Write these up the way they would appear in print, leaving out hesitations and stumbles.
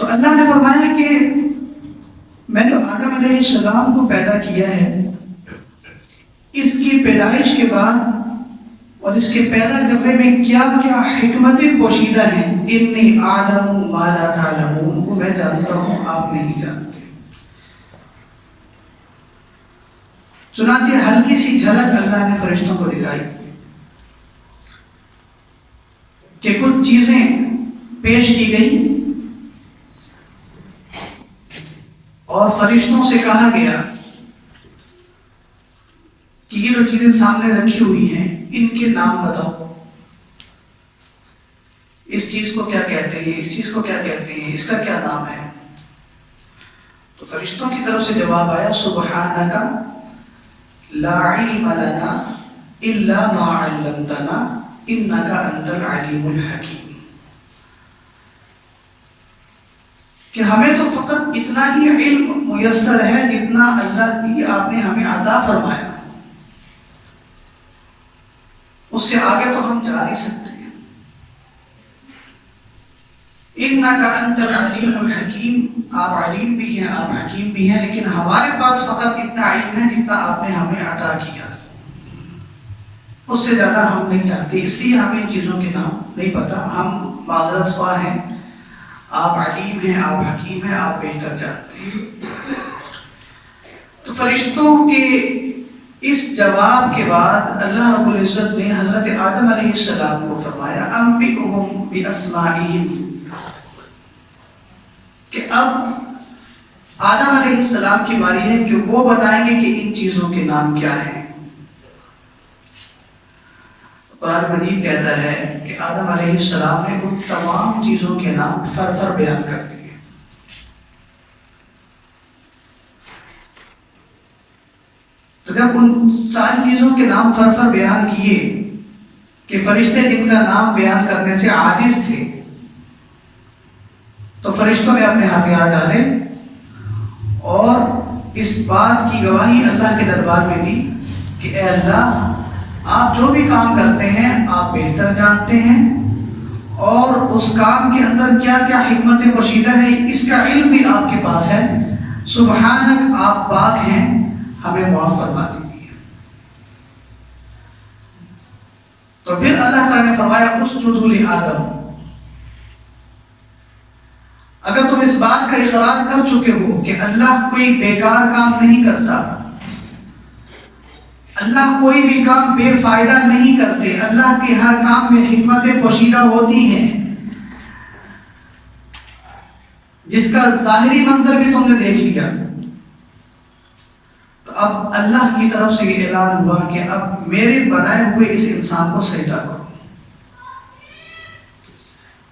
تو اللہ نے فرمایا کہ میں نے آدم علیہ السلام کو پیدا کیا ہے، اس کی پیدائش کے بعد اور اس کے پیدا کرنے میں کیا کیا حکمتیں پوشیدہ ہیں، انی اعلم ما لا تعلمون، وہ میں جانتا ہوں آپ نہیں جانتے۔ چنانچہ ہلکی سی جھلک اللہ نے فرشتوں کو دکھائی کہ کچھ چیزیں پیش کی گئی اور فرشتوں سے کہا گیا کہ یہ جو چیزیں سامنے رکھی ہوئی ہیں ان کے نام بتاؤ، اس چیز کو کیا کہتے ہیں، اس چیز کو کیا کہتے ہیں، اس کا کیا نام ہے۔ تو فرشتوں کی طرف سے جواب آیا سبحانک لا علم لنا الا ما علمتنا انک انت العلیم الحکیم، کہ ہمیں تو فقط اتنا ہی علم میسر ہے جتنا اللہ کی آپ نے ہمیں عطا فرمایا، اس سے آگے تو ہم جا نہیں سکتے ہیں۔ انک انت العلیم الحکیم، آپ علیم بھی ہیں، آپ حکیم بھی ہیں، لیکن ہمارے پاس فقط اتنا علم ہے جتنا آپ نے ہمیں عطا کیا، اس سے زیادہ ہم نہیں جانتے، اس لیے ہمیں ان چیزوں کے نام نہیں پتا، ہم معذرت خواہ ہیں، آپ علیم ہیں، آپ حکیم ہیں، آپ بہتر جانتے ہیں۔ تو فرشتوں کے اس جواب کے بعد اللہ رب العزت نے حضرت آدم علیہ السلام کو فرمایا انبئہم باسمائہم، کہ اب آدم علیہ السلام کی باری ہے کہ وہ بتائیں گے کہ ان چیزوں کے نام کیا ہیں۔ قرآن مجید کہتا ہے کہ آدم علیہ السلام نے ان تمام چیزوں کے نام فر بیان کر دیے۔ تو جب ان ساری چیزوں کے نام فر بیان کیے کہ فرشتے جن کا نام بیان کرنے سے عاجز تھے، تو فرشتوں نے اپنے ہتھیار ڈالے اور اس بات کی گواہی اللہ کے دربار میں دی کہ اے اللہ، آپ جو بھی کام کرتے ہیں آپ بہتر جانتے ہیں، اور اس کام کے اندر کیا کیا حکمتیں پوشیدہ ہیں اس کا علم بھی آپ کے پاس ہے، سبحانک، آپ پاک ہیں، ہمیں معاف فرما دیجیے۔ تو پھر اللہ تعالیٰ نے فرمایا اسجدوا لآدم، اگر تم اس بات کا اقرار کر چکے ہو کہ اللہ کوئی بیکار کام نہیں کرتا، اللہ کوئی بھی کام بے فائدہ نہیں کرتے، اللہ کے ہر کام میں حکمتیں پوشیدہ ہوتی ہیں، جس کا ظاہری منظر بھی تم نے دیکھ لیا، تو اب اللہ کی طرف سے یہ اعلان ہوا کہ اب میرے بنائے ہوئے اس انسان کو سجدہ کرو۔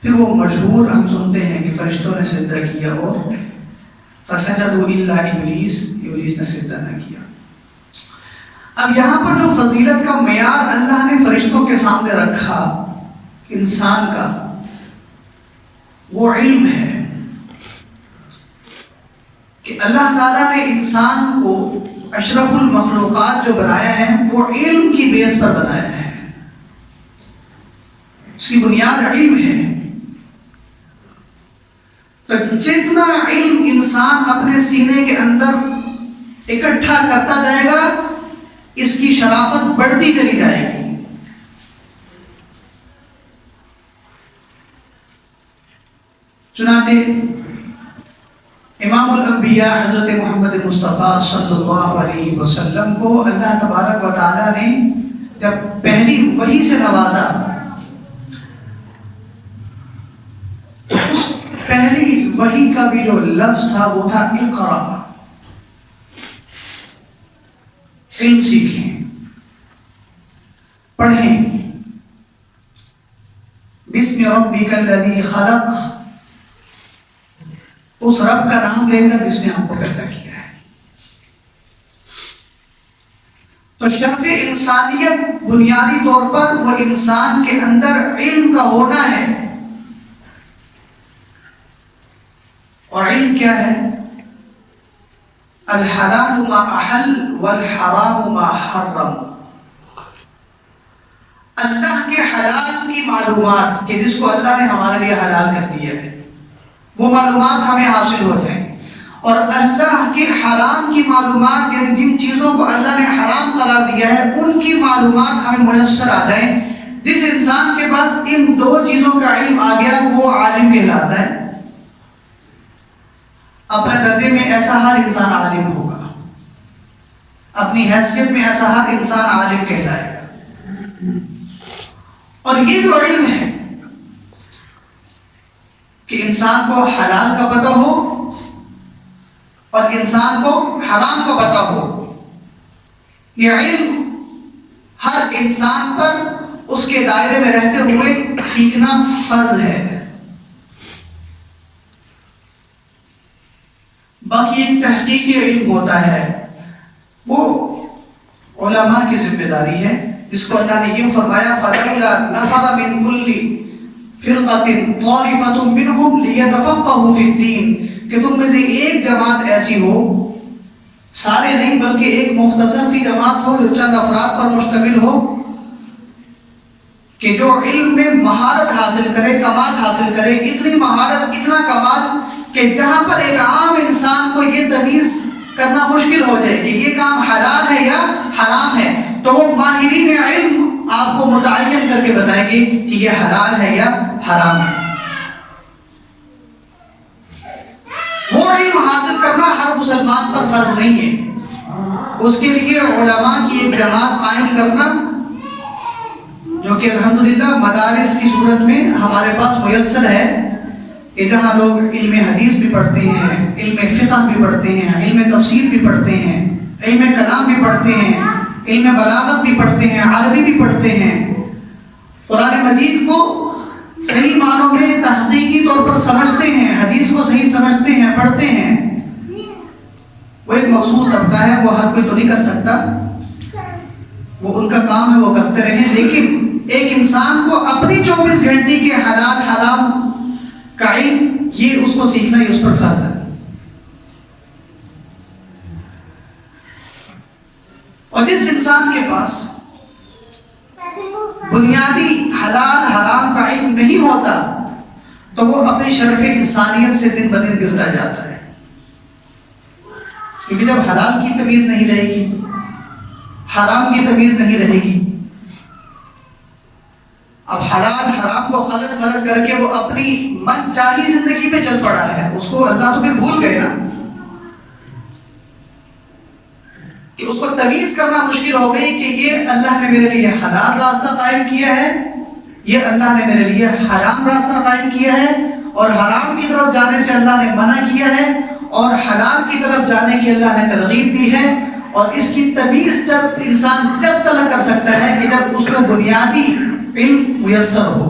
پھر وہ مشہور ہم سنتے ہیں کہ فرشتوں نے سجدہ کیا اور فسجدوا الا ابلیس، ابلیس نے سجدہ نہ کیا۔ اب یہاں پر جو فضیلت کا معیار اللہ نے فرشتوں کے سامنے رکھا انسان کا، وہ علم ہے کہ اللہ تعالیٰ نے انسان کو اشرف المخلوقات جو بنایا ہے وہ علم کی بیس پر بنایا ہے، اس کی بنیاد علم ہے۔ تو جتنا علم انسان اپنے سینے کے اندر اکٹھا کرتا جائے گا، اس کی شرافت بڑھتی چلی جائے گی۔ چنانچہ امام الانبیاء حضرت محمد مصطفیٰ صلی اللہ علیہ وسلم کو اللہ تبارک و تعالیٰ نے جب پہلی وحی سے نوازا، تو اس پہلی وحی کا بھی جو لفظ تھا وہ تھا اقرا، علم سیکھیں، پڑھیں، بسم ربک الذی خلق، اس رب کا نام لے کر جس نے ہم کو پیدا کیا ہے۔ تو شرف انسانیت بنیادی طور پر وہ انسان کے اندر علم کا ہونا ہے، اور علم کیا ہے؟ الحلال ما احل والحرام ما حرم، اللہ کے حلال کی معلومات کہ جس کو اللہ نے ہمارے لیے حلال کر دیا ہے، وہ معلومات ہمیں حاصل ہو جائیں، اور اللہ کے حرام کی معلومات، جن چیزوں کو اللہ نے حرام قرار دیا ہے ان کی معلومات ہمیں میسر آ جائیں۔ جس انسان کے پاس ان دو چیزوں کا علم آ گیا وہ عالم کہلاتا ہے۔ اپنے درجے میں ایسا ہر انسان عالم ہوگا، اپنی حیثیت میں ایسا ہر انسان عالم کہلائے گا۔ اور یہ جو علم ہے کہ انسان کو حلال کا پتہ ہو اور انسان کو حرام کا پتہ ہو، یہ علم ہر انسان پر اس کے دائرے میں رہتے ہوئے سیکھنا فرض ہے۔ باقی ایک تحقیقی علم ہوتا ہے، وہ علماء کی ذمہ داری ہے، جس کو اللہ نے یہ فرمایا فَلَوْلَا نَفَرَ مِن كُلِّ فِرْقَةٍ طَائِفَةٌ مِّنْهُمْ لِيَتَفَقَّهُوا فِي الدِّينِ، کہ تم میں سے ایک جماعت ایسی ہو، سارے نہیں بلکہ ایک مختصر سی جماعت ہو جو چند افراد پر مشتمل ہو، کہ جو علم میں مہارت حاصل کرے، کمال حاصل کرے، اتنی مہارت، اتنا کمال کہ جہاں پر ایک عام انسان کو یہ تمیز کرنا مشکل ہو جائے کہ یہ کام حلال ہے یا حرام ہے، تو وہ ماہرین علم آپ کو متعین کر کے بتائیں گے کہ یہ حلال ہے یا حرام ہے۔ وہ علم حاصل کرنا ہر مسلمان پر فرض نہیں ہے، اس کے لیے علماء کی ایک جماعت قائم کرنا، جو کہ الحمدللہ مدارس کی صورت میں ہمارے پاس میسر ہے، کہ جہاں لوگ علم حدیث بھی پڑھتے ہیں، علم فقہ بھی پڑھتے ہیں، علم تفسیر بھی پڑھتے ہیں، علم کلام بھی پڑھتے ہیں، علم بلاغت بھی پڑھتے ہیں، عربی بھی پڑھتے ہیں، قرآن مجید کو صحیح معنوں میں تحقیقی طور پر سمجھتے ہیں، حدیث کو صحیح سمجھتے ہیں، پڑھتے ہیں۔ وہ ایک مخصوص طبقہ ہے، وہ ہر کوئی تو نہیں کر سکتا، وہ ان کا کام ہے، وہ کرتے رہیں، لیکن ایک انسان کو اپنی 24 گھنٹے کے حلال حرام کا علم، یہ اس کو سیکھنا، یہ اس پر فرض ہے۔ اور جس انسان کے پاس بنیادی حلال حرام کا علم نہیں ہوتا تو وہ اپنی شرف انسانیت سے دن بدن گرتا جاتا ہے، کیونکہ جب حلال کی تمیز نہیں رہے گی، حرام کی تمیز نہیں رہے گی، اب حلال حرام کو خلط ملط کر کے وہ اپنی من چاہی زندگی میں چل پڑا ہے، اس کو اللہ تو پھر بھول گئے نا، کہ اس کو تمیز کرنا مشکل ہو گئی کہ یہ اللہ نے میرے لیے حلال راستہ قائم کیا ہے، یہ اللہ نے میرے لیے حرام راستہ قائم کیا ہے، اور حرام کی طرف جانے سے اللہ نے منع کیا ہے، اور حلال کی طرف جانے کی اللہ نے ترغیب دی ہے۔ اور اس کی تمیز جب انسان جب تلک کر سکتا ہے کہ جب اس کو بنیادی علم میسر ہو،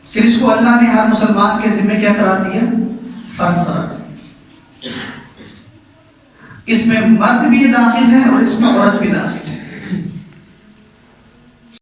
کہ اس کو اللہ نے ہر مسلمان کے ذمہ کیا قرار دیا؟ فرض قرار دیا۔ اس میں مرد بھی داخل ہے اور اس میں عورت بھی داخل ہے۔